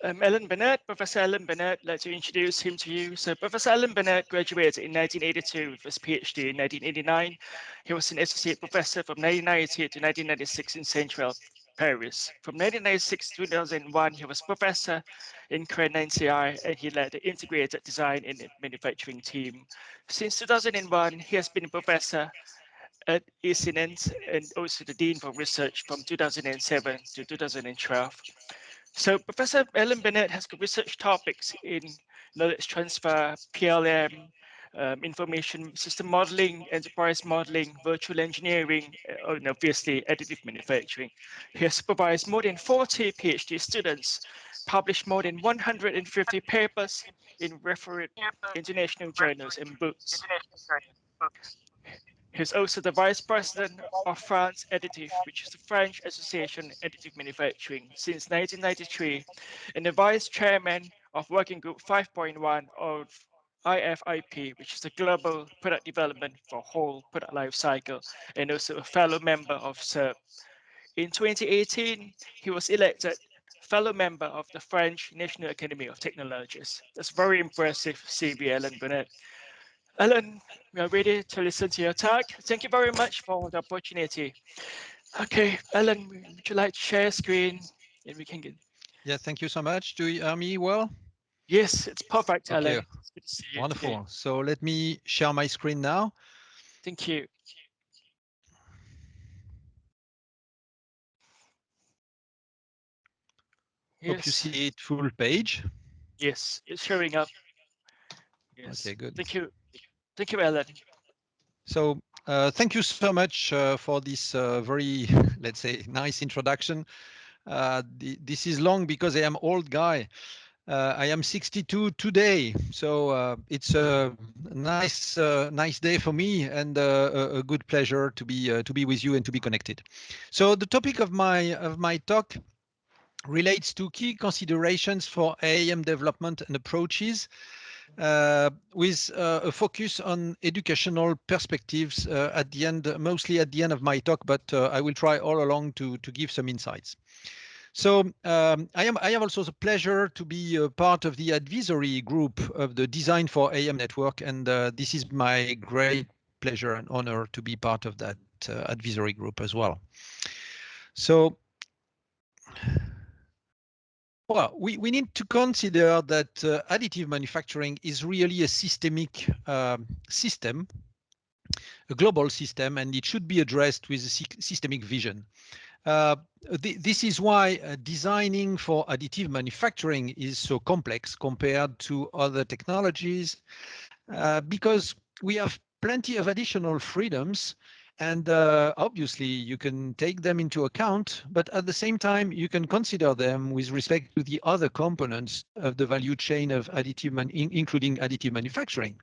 Alain Bennett, Professor Alain Bennett, I'd like to introduce him to you. So Professor Alain Bennett graduated in 1982 with his PhD in 1989. He was an associate professor from 1990 to 1996 in Centrale, Paris. From 1996 to 2001, he was professor in Crane NCI, and he led the integrated design and manufacturing team. Since 2001, he has been a professor at ECNENT and also the Dean for Research from 2007 to 2012. So Professor Alain Bennett has research topics in knowledge transfer, PLM, information system modeling, enterprise modeling, virtual engineering, and obviously additive manufacturing. He has supervised more than 40 PhD students, published more than 150 papers in referred international journals and books. He's also the vice president of France Additive, which is the French Association Additive Manufacturing since 1993, and the vice chairman of Working Group 5.1 of IFIP, which is the Global Product Development for Whole Product Life Cycle, and also a fellow member of SERP. In 2018, he was elected fellow member of the French National Academy of Technologies. That's very impressive, CV Alain Bennett. Alain, we are ready to listen to your talk. Thank you very much for the opportunity. Okay, Alain, would you like to share screen? And we can get. Yeah, thank you so much. Do you hear me well? Yes, it's perfect, Okay, Alain. It's good to see you today. wonderful. So let me share my screen now. Thank you. Hope you Yes, see it full page. yes, it's showing up. Okay, Yes, good. thank you. Thank you, Alain. So thank you so much for this very, let's say, nice introduction. This is long because I am old guy. I am 62 today, so it's a nice day for me, and a good pleasure to be with you and to be connected. So the topic of my talk relates to key considerations for AAM development and approaches, with a focus on educational perspectives at the end, mostly at the end of my talk, but I will try all along to give some insights. So I have also the pleasure to be a part of the advisory group of the Design for AM Network, and this is my great pleasure and honor to be part of that advisory group as well. So, well, we need to consider that additive manufacturing is really a systemic system, a global system, and it should be addressed with a systemic vision. This is why designing for additive manufacturing is so complex compared to other technologies, because we have plenty of additional freedoms, and obviously you can take them into account, but at the same time you can consider them with respect to the other components of the value chain of including additive manufacturing.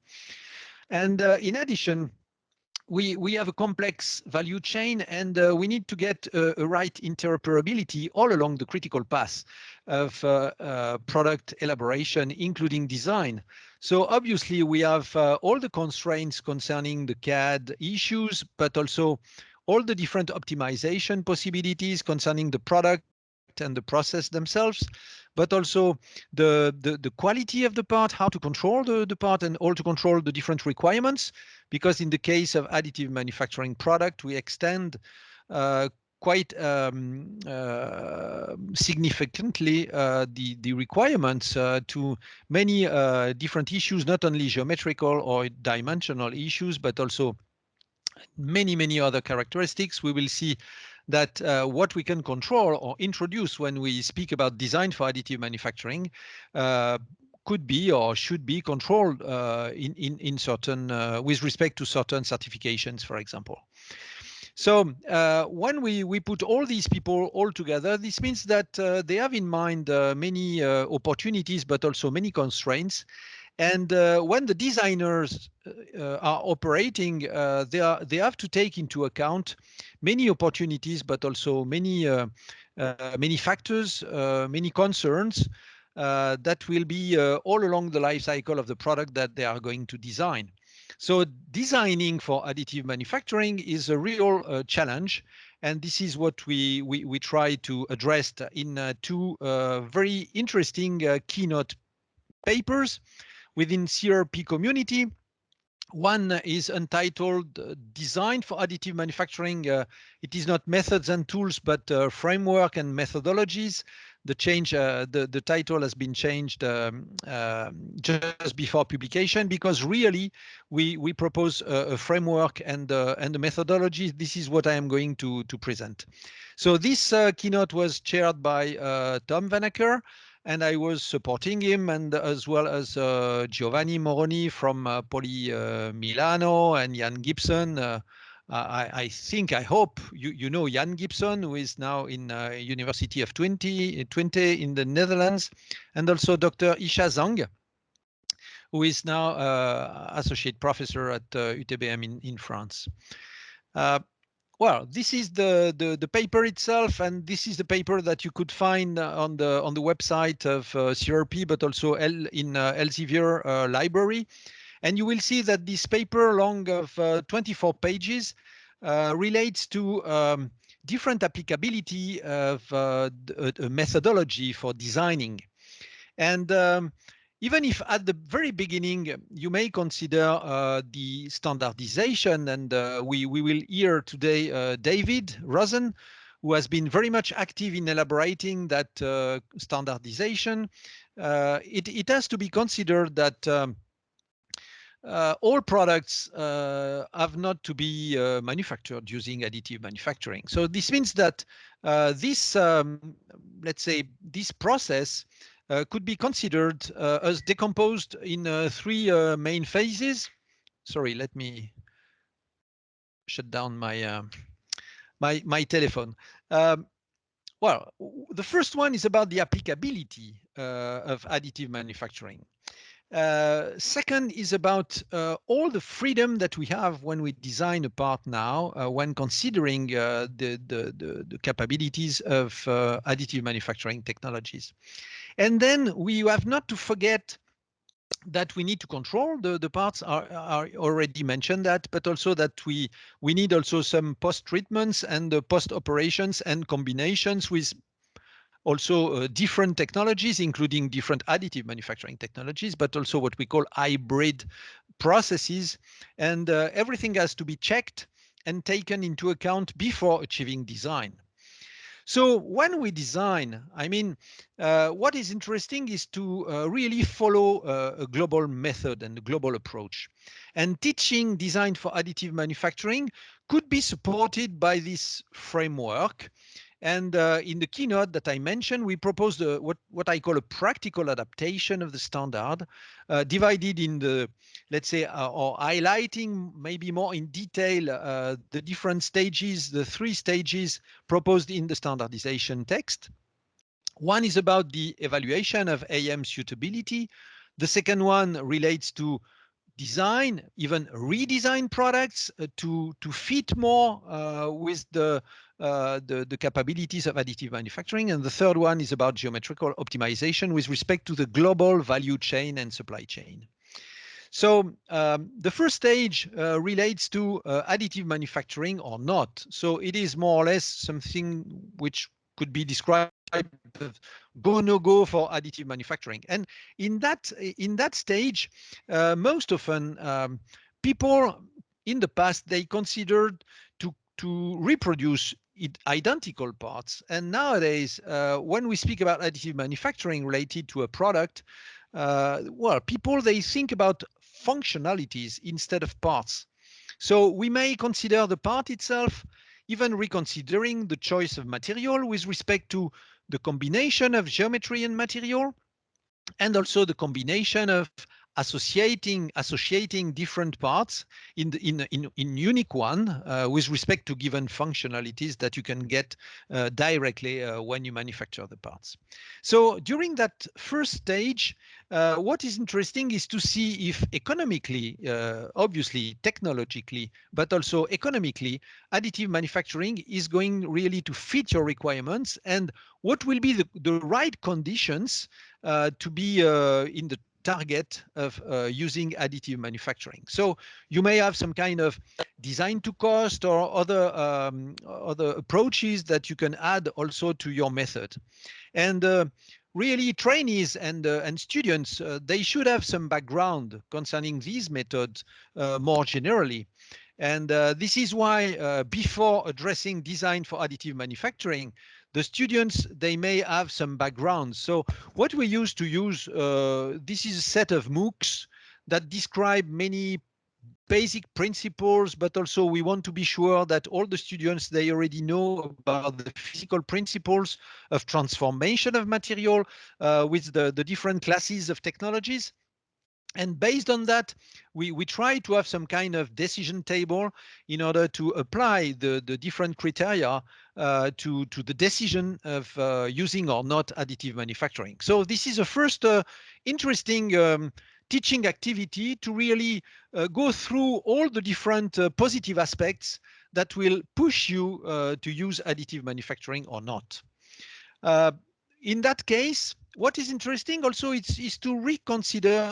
And in addition, we have a complex value chain, and we need to get a right interoperability all along the critical path of product elaboration, including design. So obviously we have all the constraints concerning the CAD issues, but also all the different optimization possibilities concerning the product and the process themselves, but also the quality of the part, how to control the part, and all to control the different requirements. Because in the case of additive manufacturing product, we extend quite significantly the requirements to many different issues, not only geometrical or dimensional issues, but also many other characteristics. We will see that what we can control or introduce when we speak about design for additive manufacturing could be or should be controlled in certain with respect to certain certifications, for example. So when we put all these people all together, this means that they have in mind many opportunities, but also many constraints. And when the designers are operating, they have to take into account many opportunities, but also many factors, many concerns that will be all along the life cycle of the product that they are going to design. So designing for additive manufacturing is a real challenge, And this is what we try to address in two very interesting keynote papers within CRP community. One is entitled Design for Additive Manufacturing. It is not methods and tools, but framework and methodologies. The title has been changed just before publication, because really we propose a framework and the methodology. This is what I am going to present. So this keynote was chaired by Tom Vanacker, and I was supporting him, and as well as Giovanni Moroni from Poly Milano and Jan Gibson. I think, I hope you know Jan Gibson, who is now in University of Twente in the Netherlands, and also Dr. Isha Zhang, who is now associate professor at UTBM in France. Well, this is the paper itself, and this is the paper that you could find on the website of CRP, but also in Elsevier library. And you will see that this paper, long of 24 pages, relates to different applicability of a methodology for designing. And even if at the very beginning you may consider the standardization, and we will hear today David Rosen, who has been very much active in elaborating that standardization, it has to be considered that all products have not to be manufactured using additive manufacturing. So this means that this, let's say, this process could be considered as decomposed in three main phases. Sorry, let me shut down my my telephone. Well, the first one is about the applicability of additive manufacturing. Second is about all the freedom that we have when we design a part now, when considering the capabilities of additive manufacturing technologies. And then we have not to forget that we need to control the parts. Are already mentioned that, but also that we need also some post treatments and post operations and combinations with also different technologies, including different additive manufacturing technologies, but also what we call hybrid processes. And everything has to be checked and taken into account before achieving design. So when we design, I mean, what is interesting is to really follow a global method and a global approach. And teaching design for additive manufacturing could be supported by this framework. And in the keynote that I mentioned, we proposed what I call a practical adaptation of the standard, divided in the, let's say, or highlighting maybe more in detail the different stages, the three stages proposed in the standardization text. One is about the evaluation of AM suitability. The second one relates to design, even redesign products to fit more with the capabilities of additive manufacturing. And the third one is about geometrical optimization with respect to the global value chain and supply chain. So the first stage relates to additive manufacturing or not. So it is more or less something which could be described as go no go for additive manufacturing. And in that stage, most often people in the past, they considered to reproduce identical parts. And nowadays, when we speak about additive manufacturing related to a product, well, people, they think about functionalities instead of parts. So we may consider the part itself, even reconsidering the choice of material with respect to the combination of geometry and material, and also the combination of associating different parts in unique one with respect to given functionalities that you can get directly when you manufacture the parts. So during that first stage, what is interesting is to see if economically, obviously technologically, but also economically, additive manufacturing is going really to fit your requirements, and what will be the right conditions to be in the target of using additive manufacturing. So you may have some kind of design to cost or other approaches that you can add also to your method. And really, trainees and students, they should have some background concerning these methods more generally. And this is why before addressing design for additive manufacturing, the students, they may have some background. So what we used to use, this is a set of MOOCs that describe many basic principles, but also we want to be sure that all the students, they already know about the physical principles of transformation of material with the different classes of technologies. And based on that, we try to have some kind of decision table in order to apply the different criteria to the decision of using or not additive manufacturing. So this is a first interesting teaching activity to really go through all the different positive aspects that will push you to use additive manufacturing or not. In that case, what is interesting also is to reconsider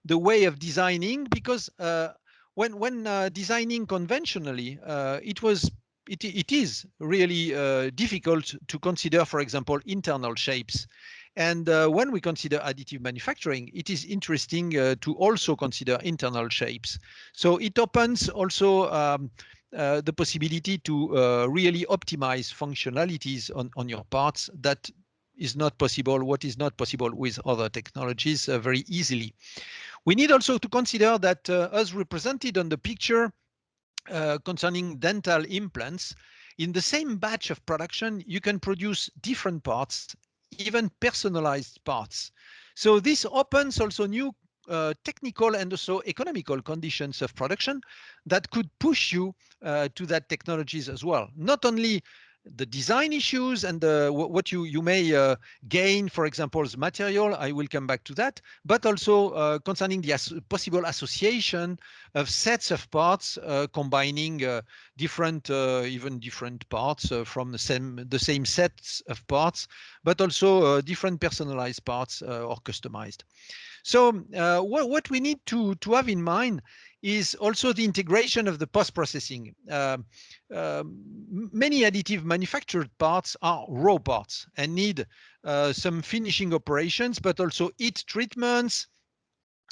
the way of designing, because when designing conventionally, it is really difficult to consider, for example, internal shapes. And when we consider additive manufacturing, it is interesting to also consider internal shapes. So it opens also the possibility to really optimize functionalities on your parts that is not possible, what is not possible with other technologies very easily. We need also to consider that as represented on the picture concerning dental implants, in the same batch of production, you can produce different parts, even personalized parts. So this opens also new technical and also economical conditions of production that could push you to that technologies as well. Not only the design issues and what you may gain, for example, as material, I will come back to that, but also concerning the possible association of sets of parts combining even different parts from the same sets of parts, but also different personalized parts or customized. So what we need to have in mind is also the integration of the post-processing. Many additive manufactured parts are raw parts and need some finishing operations, but also heat treatments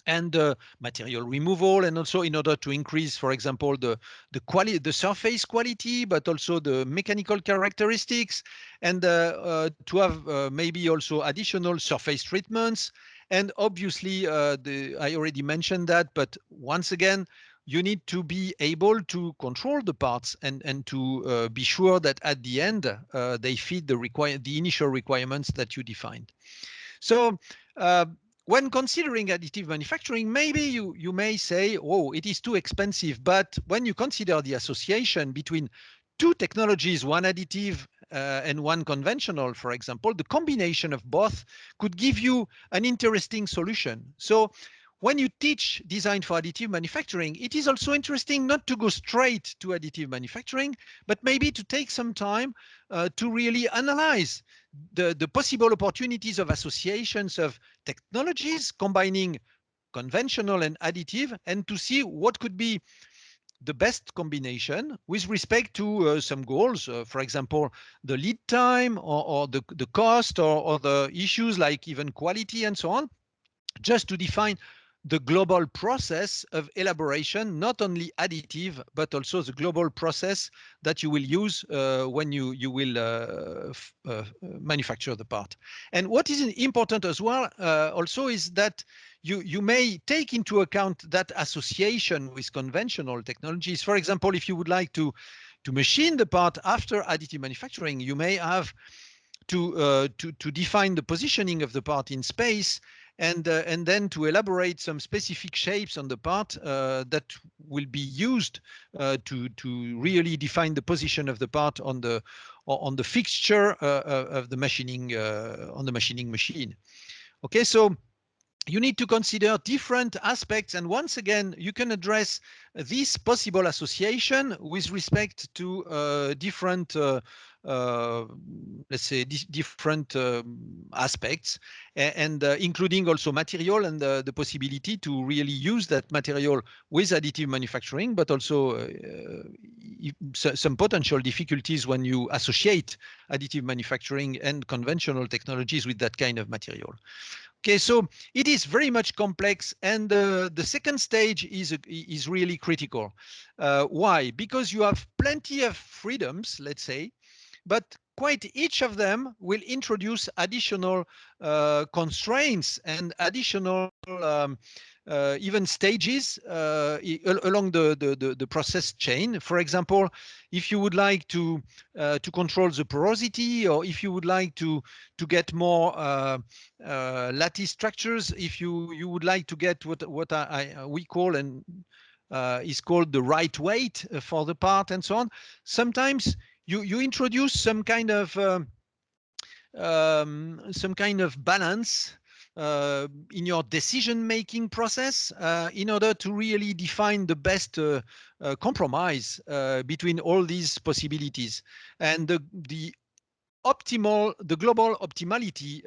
and material removal, and also in order to increase, for example, the quality, the surface quality, but also the mechanical characteristics, and to have maybe also additional surface treatments. And obviously, I already mentioned that, but once again, you need to be able to control the parts and to be sure that at the end they fit the initial requirements that you defined. So when considering additive manufacturing, maybe you may say, oh, it is too expensive. But when you consider the association between two technologies, one additive and one conventional, for example, the combination of both could give you an interesting solution. So when you teach design for additive manufacturing, it is also interesting not to go straight to additive manufacturing, but maybe to take some time to really analyze the possible opportunities of associations of technologies combining conventional and additive, and to see what could be the best combination with respect to some goals, for example, the lead time or the cost or the issues like even quality and so on, just to define the global process of elaboration, not only additive, but also the global process that you will use when you will manufacture the part. And what is important as well also is that you may take into account that association with conventional technologies. For example, if you would like to machine the part after additive manufacturing, you may have to define the positioning of the part in space, and then to elaborate some specific shapes on the part that will be used to really define the position of the part on the fixture of the machining on the machining machine. Okay, so you need to consider different aspects, and once again you can address this possible association with respect to different let's say different aspects, and including also material and the possibility to really use that material with additive manufacturing, but also some potential difficulties when you associate additive manufacturing and conventional technologies with that kind of material. Okay, so it is very much complex, and the second stage is really critical. Why? Because you have plenty of freedoms, let's say, but quite each of them will introduce additional constraints and additional even stages along the process chain. For example, if you would like to control the porosity, or if you would like to get more lattice structures, if you would like to get what we call and is called the right weight for the part and so on, sometimes you introduce some kind of balance in your decision-making process in order to really define the best compromise between all these possibilities. And the global optimality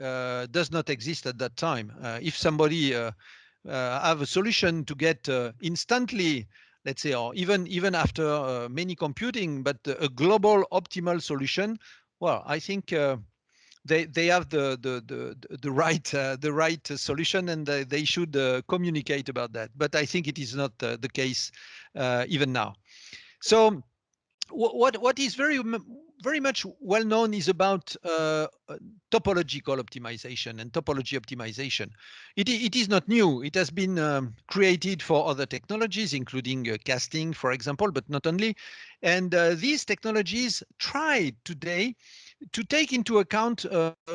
does not exist at that time. If somebody have a solution to get instantly, let's say, or even after many computing, but a global optimal solution, well, I think they have the right solution, and they should communicate about that. But I think it is not the case even now. So what is very much well known is about topological optimization and topology optimization. It is not new. It has been created for other technologies, including casting, for example, but not only. And these technologies try today to take into account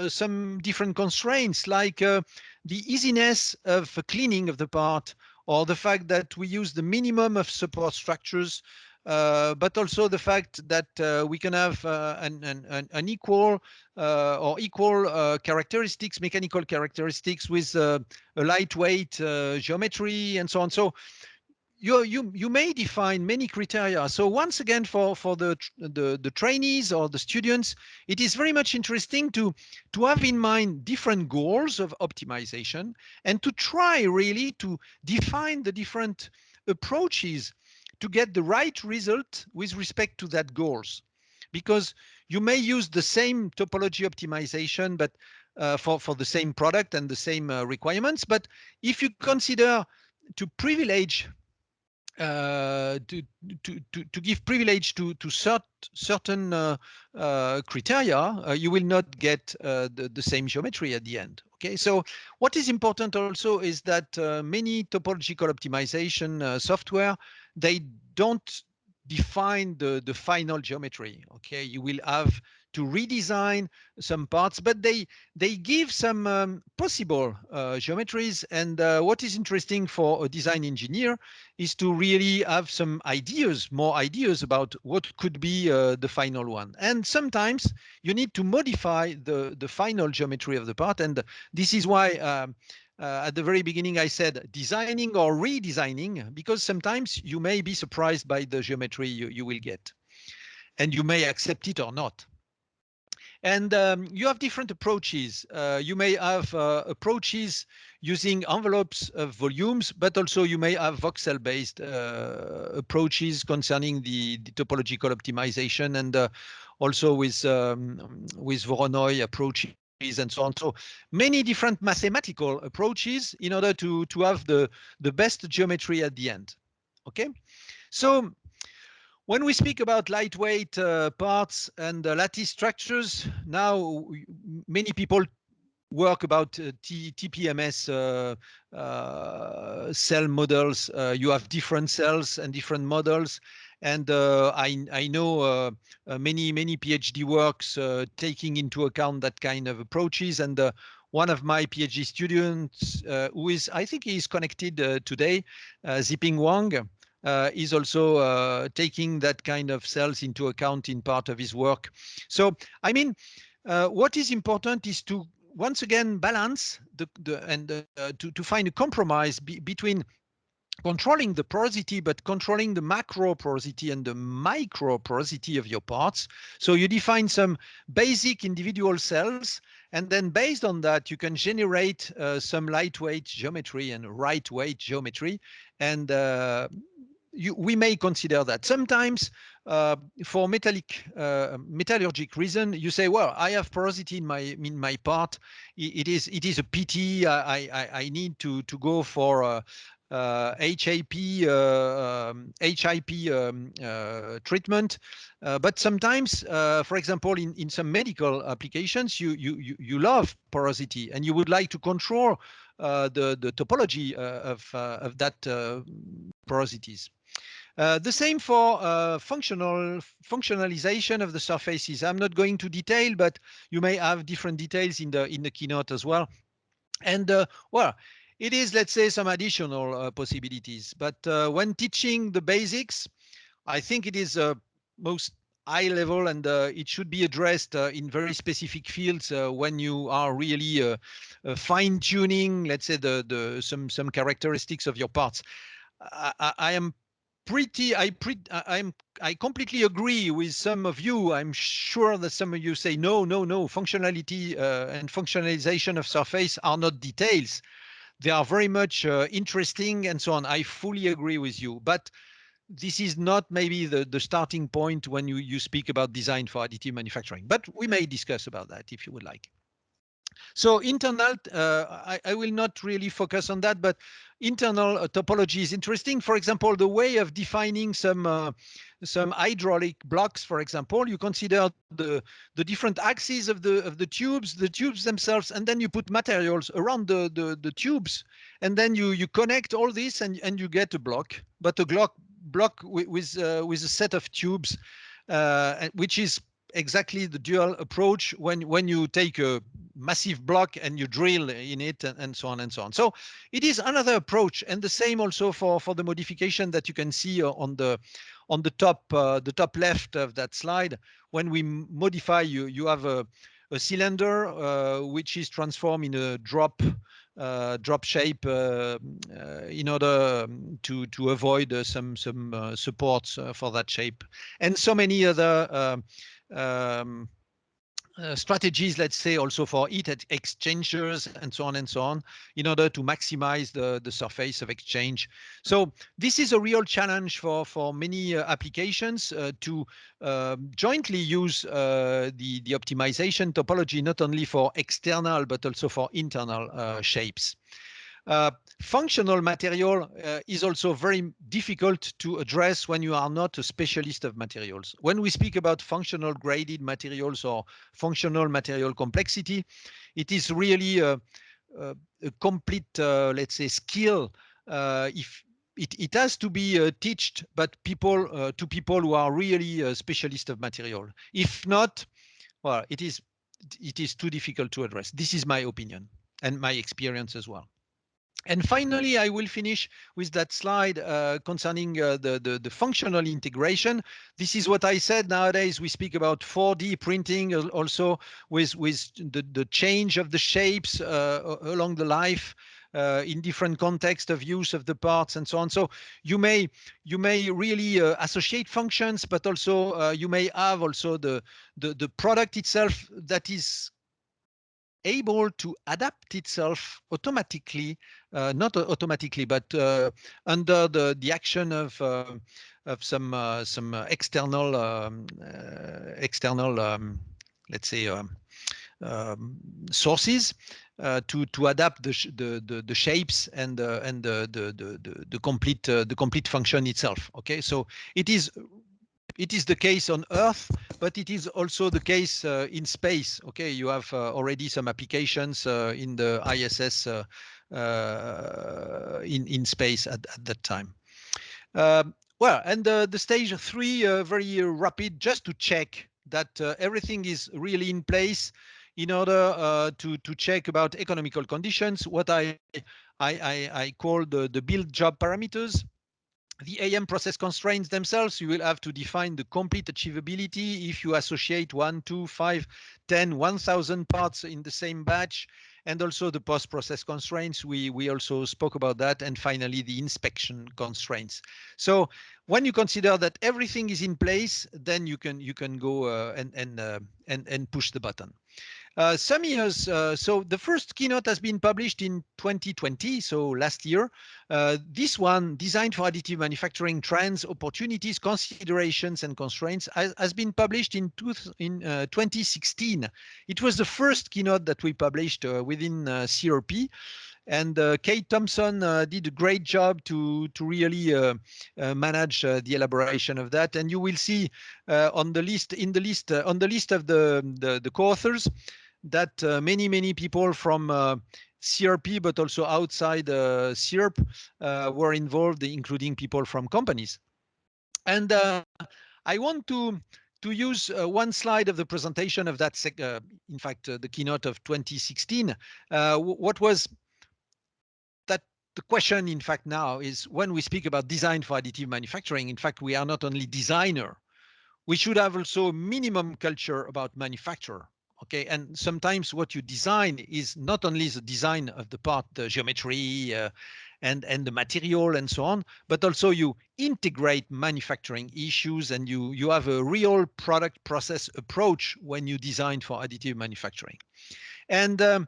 some different constraints, like the easiness of cleaning of the part, or the fact that we use the minimum of support structures, but also the fact that we can have an equal or equal characteristics, mechanical characteristics, with a lightweight geometry and so on. So you may define many criteria. So once again, for the trainees or the students, it is very much interesting to have in mind different goals of optimization, and to try really to define the different approaches to get the right result with respect to that goals. Because you may use the same topology optimization, but for the same product and the same requirements. But if you consider to privilege to give privilege to certain criteria, you will not get the same geometry at the end. Okay, so what is important also is that many topological optimization software, they don't define the final geometry. Okay, you will have to redesign some parts, but they give some possible geometries. And what is interesting for a design engineer is to really have some ideas, more ideas about what could be the final one. And sometimes you need to modify the final geometry of the part. And this is why at the very beginning I said designing or redesigning, because sometimes you may be surprised by the geometry you will get, and you may accept it or not. And you have different approaches. You may have approaches using envelopes of volumes, but also you may have voxel-based approaches concerning the topological optimization, and also with Voronoi approaches and so on. So many different mathematical approaches in order to have the best geometry at the end. Okay, so when we speak about lightweight parts and lattice structures, now many people work about TPMS cell models. You have different cells and different models. And I know many PhD works taking into account that kind of approaches. And one of my PhD students, who is, I think he is connected today, Ziping Wang, is also taking that kind of cells into account in part of his work. So, I mean, what is important is to once again balance to find a compromise between controlling the porosity, but controlling the macro porosity and the micro porosity of your parts. So you define some basic individual cells, and then based on that, you can generate some lightweight geometry and Rightweight geometry. And we may consider that. Sometimes for metallurgic reason, you say, well, I have porosity in my part. It is a pity. I need to go for HIP treatment. But sometimes, for example, in some medical applications, you love porosity and you would like to control the topology of that porosities. The same for functionalization of the surfaces. I'm not going to detail, but you may have different details in the keynote as well. And well, it is, let's say, some additional possibilities. But when teaching the basics, I think it is most high level, and it should be addressed in very specific fields when you are really fine tuning, let's say, some characteristics of your parts. I am I completely agree with some of you. I'm sure that some of you say no, functionality and functionalization of surface are not details. They are very much interesting and so on. I fully agree with you, but this is not maybe the starting point when you speak about design for additive manufacturing, but we may discuss about that if you would like. So internal, I will not really focus on that, but internal topology is interesting. For example, the way of defining some hydraulic blocks, for example, you consider the different axes of the tubes themselves, and then you put materials around the tubes, and then you connect all this, and you get a block, but a block with a set of tubes, which is exactly the dual approach when you take a massive block and you drill in it, and so on and so on. So it is another approach, and the same also for the modification that you can see on the top left of that slide. When we modify, you have a cylinder which is transformed in a drop shape in order to avoid some supports for that shape, and so many other strategies, let's say, also for heat exchangers and so on, in order to maximize the surface of exchange. So this is a real challenge for many applications to jointly use the optimization topology, not only for external but also for internal shapes. Functional material is also very difficult to address when you are not a specialist of materials. When we speak about functional graded materials or functional material complexity, it is really a complete, let's say, skill. If it has to be taught, but to people who are really specialists of material. If not, well, it is too difficult to address. This is my opinion and my experience as well. And finally, I will finish with that slide concerning the functional integration. This is what I said. Nowadays, we speak about 4D printing also with the change of the shapes along the life in different contexts of use of the parts and so on. So you may really associate functions, but also you may have also the product itself that is able to adapt itself automatically, not automatically, but under the action of some external, let's say, sources to adapt the shapes and the complete function itself. Okay, so it is the case on Earth, but it is also the case in space. Okay, you have already some applications in the ISS in space at that time. Well, and the stage 3, very rapid, just to check that everything is really in place in order to check about economical conditions, what I call the build job parameters. The AM process constraints themselves, you will have to define the complete achievability if you associate 1, 2, 5, 10, 1,000 parts in the same batch. And also the post-process constraints, we also spoke about that. And finally, the inspection constraints. So when you consider that everything is in place, then you can go and push the button. Some years, so the first keynote has been published in 2020, so last year. This one, Designed for Additive Manufacturing Trends, Opportunities, Considerations, and Constraints, has been published in 2016. It was the first keynote that we published within CRP. And Kate Thompson did a great job to really manage the elaboration of that. And you will see on the list on the list of the co-authors that many people from CRP, but also outside CERP were involved, including people from companies. And I want to use one slide of the presentation of that, in fact, the keynote of 2016. What was that? The question, in fact, now is when we speak about design for additive manufacturing, in fact, we are not only designer, we should have also a minimum culture about manufacture. Okay, and sometimes what you design is not only the design of the part, the geometry, and the material and so on, but also you integrate manufacturing issues and you have a real product process approach when you design for additive manufacturing. And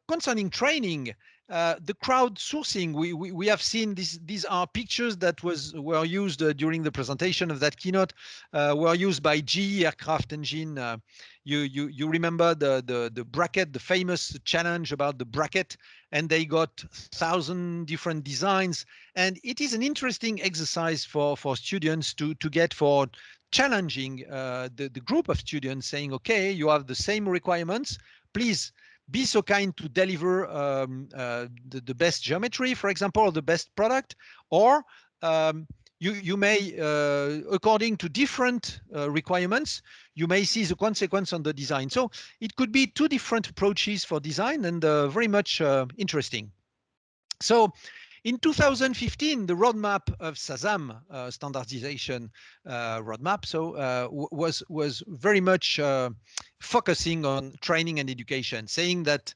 concerning training, the crowdsourcing, we have seen these are pictures that were used during the presentation of that keynote, were used by GE Aircraft Engine. You remember the bracket, the famous challenge about the bracket, and they got 1,000 different designs. And it is an interesting exercise for students to get for challenging the group of students, saying, okay, you have the same requirements, please be so kind to deliver the best geometry, for example, or the best product, or you may, according to different requirements, you may see the consequence on the design. So it could be two different approaches for design, and very much interesting. So in 2015, the roadmap of SASAM, standardization roadmap, so was very much focusing on training and education, saying that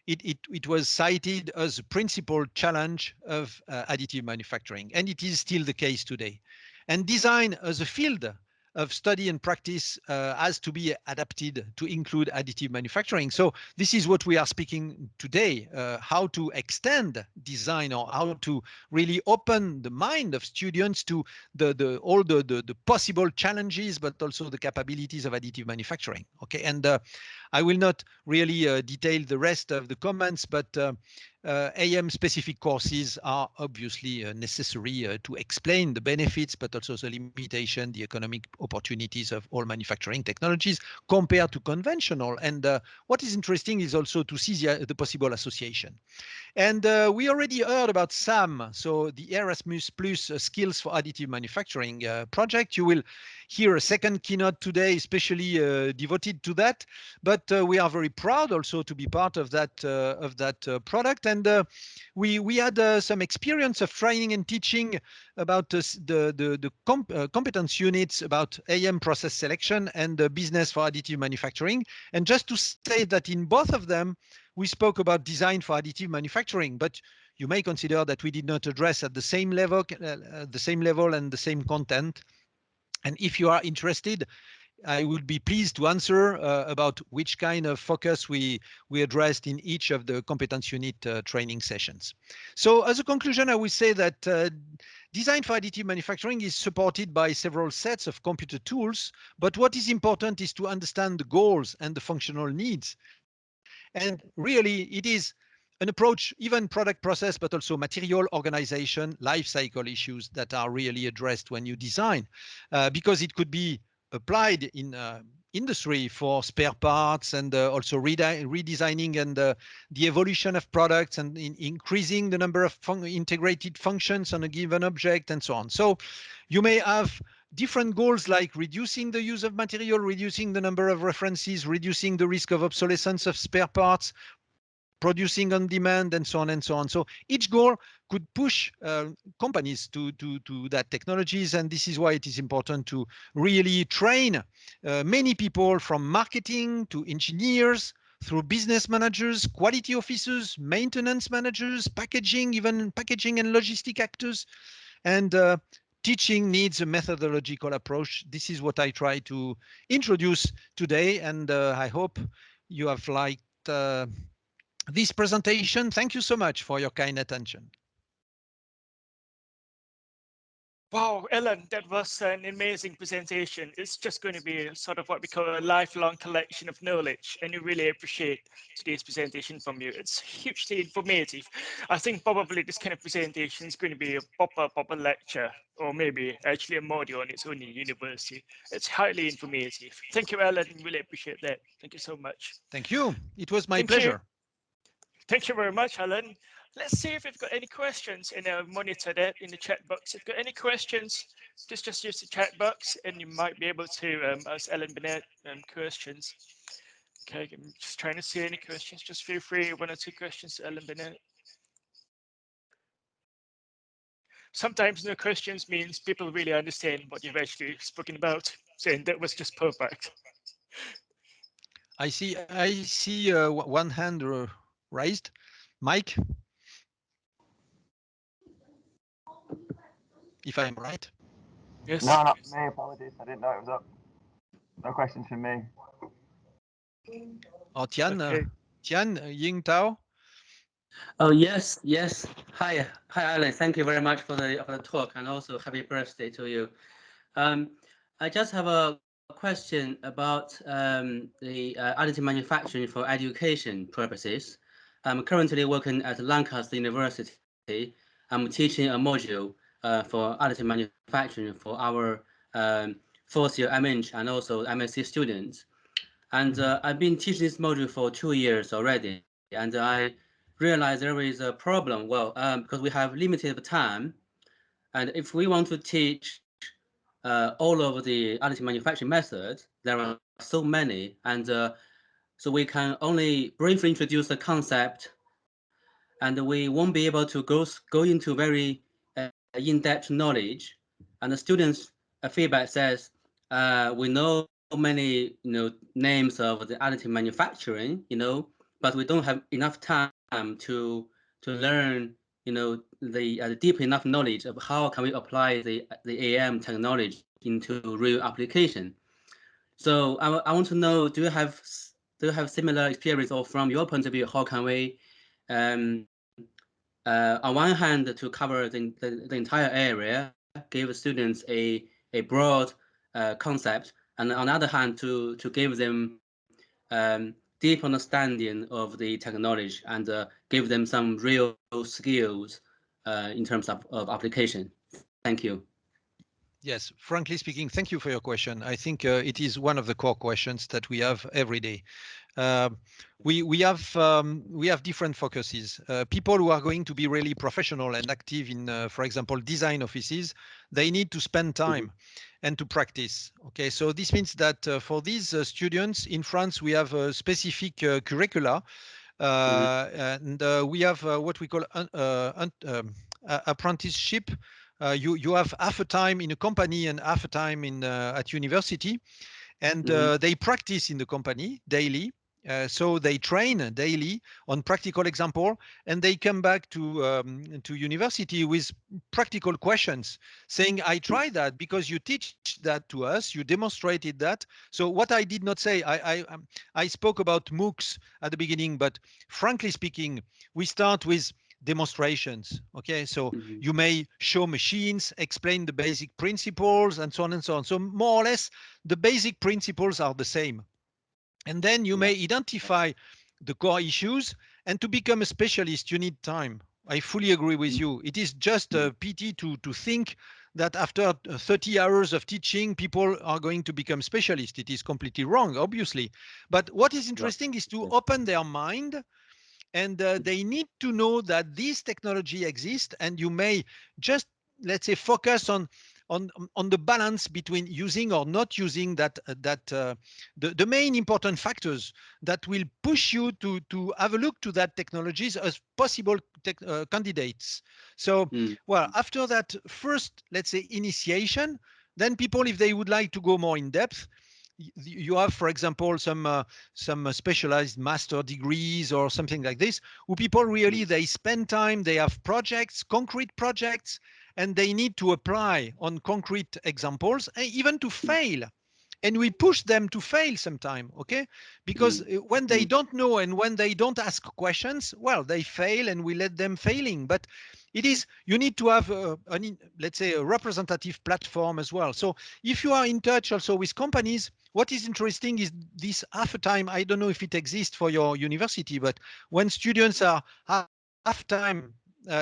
it was cited as a principal challenge of additive manufacturing, and it is still the case today. And design as a field of study and practice has to be adapted to include additive manufacturing. So this is what we are speaking today, how to extend design, or how to really open the mind of students to all the possible challenges, but also the capabilities of additive manufacturing. Okay, and I will not really detail the rest of the comments, but AM specific courses are obviously necessary to explain the benefits, but also the limitation, the economic opportunities of all manufacturing technologies compared to conventional. And what is interesting is also to see the possible association. And we already heard about SAM, so the Erasmus Plus Skills for Additive Manufacturing project. You will hear a second keynote today, especially devoted to that. But we are very proud also to be part of that product. And we had some experience of training and teaching about the competence units about AM process selection and the business for additive manufacturing. And just to say that in both of them, we spoke about design for additive manufacturing, but you may consider that we did not address at the same level and the same content. And if you are interested, I would be pleased to answer about which kind of focus we addressed in each of the competence unit training sessions. So as a conclusion, I would say that design for additive manufacturing is supported by several sets of computer tools, but what is important is to understand the goals and the functional needs. And really, it is an approach, even product process, but also material organization, life cycle issues that are really addressed when you design, because it could be applied in industry for spare parts and also redesigning and the evolution of products and increasing the number of integrated functions on a given object and so on. So you may have different goals like reducing the use of material, reducing the number of references, reducing the risk of obsolescence of spare parts, producing on demand, and so on and so on. So each goal could push companies to that technologies, and this is why it is important to really train many people from marketing to engineers, through business managers, quality officers, maintenance managers, packaging, even packaging and logistic actors. And teaching needs a methodological approach. This is what I try to introduce today, and I hope you have liked this presentation. Thank you so much for your kind attention. Wow, Ellen, that was an amazing presentation. It's just going to be sort of what we call a lifelong collection of knowledge, and we really appreciate today's presentation from you. It's hugely informative. I think probably this kind of presentation is going to be a proper lecture, or maybe actually a module on its own in university. It's highly informative. Thank you, Ellen. Really appreciate that. Thank you so much. Thank you. It was my Thank pleasure. You. Thank you very much, Alain. Let's see if we've got any questions in our monitor there in the chat box. If you've got any questions, just use the chat box and you might be able to ask Alain Bennett questions. Okay, I'm just trying to see any questions. Just feel free, 1 or 2 questions to Alain Bennett. Sometimes no questions means people really understand what you've actually spoken about. Saying that was just perfect. I see one hand raised. Mike, if I'm right. Yes. No, not for me. Apologies. I didn't know it was up. No questions from me. Oh, Tian, Okay. Tian Ying Tao. Oh yes, yes. Hi, Alain. Thank you very much for the talk, and also happy birthday to you. I just have a question about the additive manufacturing for education purposes. I'm currently working at Lancaster University. I'm teaching a module for additive manufacturing for our fourth year MEng and also MSc students. And I've been teaching this module for 2 years already, and I realized there is a problem. Well, because we have limited time, and if we want to teach all of the additive manufacturing methods, there are so many, and so we can only briefly introduce the concept, and we won't be able to go into very in-depth knowledge. And the students' feedback says we know many names of the additive manufacturing, but we don't have enough time to learn the deep enough knowledge of how can we apply the AM technology into real application. So I want to know, do you have similar experience, or from your point of view, how can we on one hand to cover the entire area, give students a broad concept, and on the other hand to give them deep understanding of the technology and give them some real skills in terms of application. Thank you. Yes, frankly speaking, thank you for your question. I think it is one of the core questions that we have every day. We have different focuses. People who are going to be really professional and active in, for example, design offices, they need to spend time and to practice. Okay, so this means that for these students in France, we have a specific curricula, and we have what we call apprenticeship. You have half a time in a company and half a time in at university, and they practice in the company daily. So they train daily on practical example, and they come back to university with practical questions, saying, "I tried that because you teach that to us, you demonstrated that." So what I did not say, I spoke about MOOCs at the beginning, but frankly speaking, we start with demonstrations. Okay, so you may show machines, explain the basic principles, and so on and so on. So more or less, the basic principles are the same. And then you may identify the core issues, and to become a specialist, you need time. I fully agree with you. It is just a pity to think that after 30 hours of teaching, people are going to become specialists. It is completely wrong, obviously. But what is interesting is to open their mind, and they need to know that this technology exists, and you may just, let's say, focus on on the balance between using or not using the main important factors that will push you to have a look to that technologies as possible candidates. So, well, after that first, let's say, initiation, then people, if they would like to go more in depth, you have, for example, some specialized master degrees or something like this, who people really, they spend time, they have projects, concrete projects, and they need to apply on concrete examples, and even to fail. And we push them to fail sometime, okay? Because when they don't know and when they don't ask questions, well, they fail and we let them failing. But it is, you need to have, let's say, a representative platform as well. So if you are in touch also with companies, what is interesting is this half a time, I don't know if it exists for your university, but when students are half time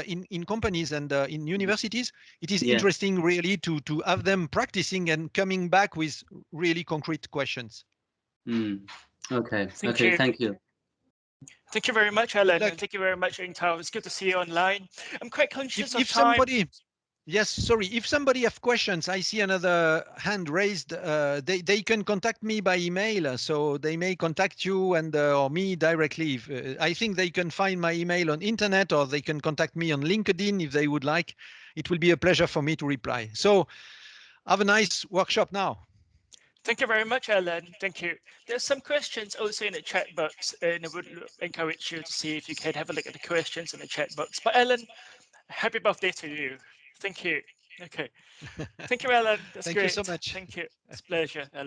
in companies and in universities, it is interesting really to have them practicing and coming back with really concrete questions. Okay. Thank Okay. you. Thank you. Thank you very much, Alain, and thank you very much, Interoperability. It's good to see you online. I'm quite conscious of If time. somebody, yes, sorry, if somebody have questions, I see another hand raised. They can contact me by email, so they may contact you and or me directly. I think they can find my email on internet, or they can contact me on LinkedIn if they would like. It will be a pleasure for me to reply. So have a nice workshop now. Thank you very much, Alain. Thank you. There's some questions also in the chat box, and I would encourage you to see if you can have a look at the questions in the chat box. But Alain, happy birthday to you. Thank you. Okay. Thank you, Alain. That's Thank great. you so much. Thank you. It's a pleasure, Alain.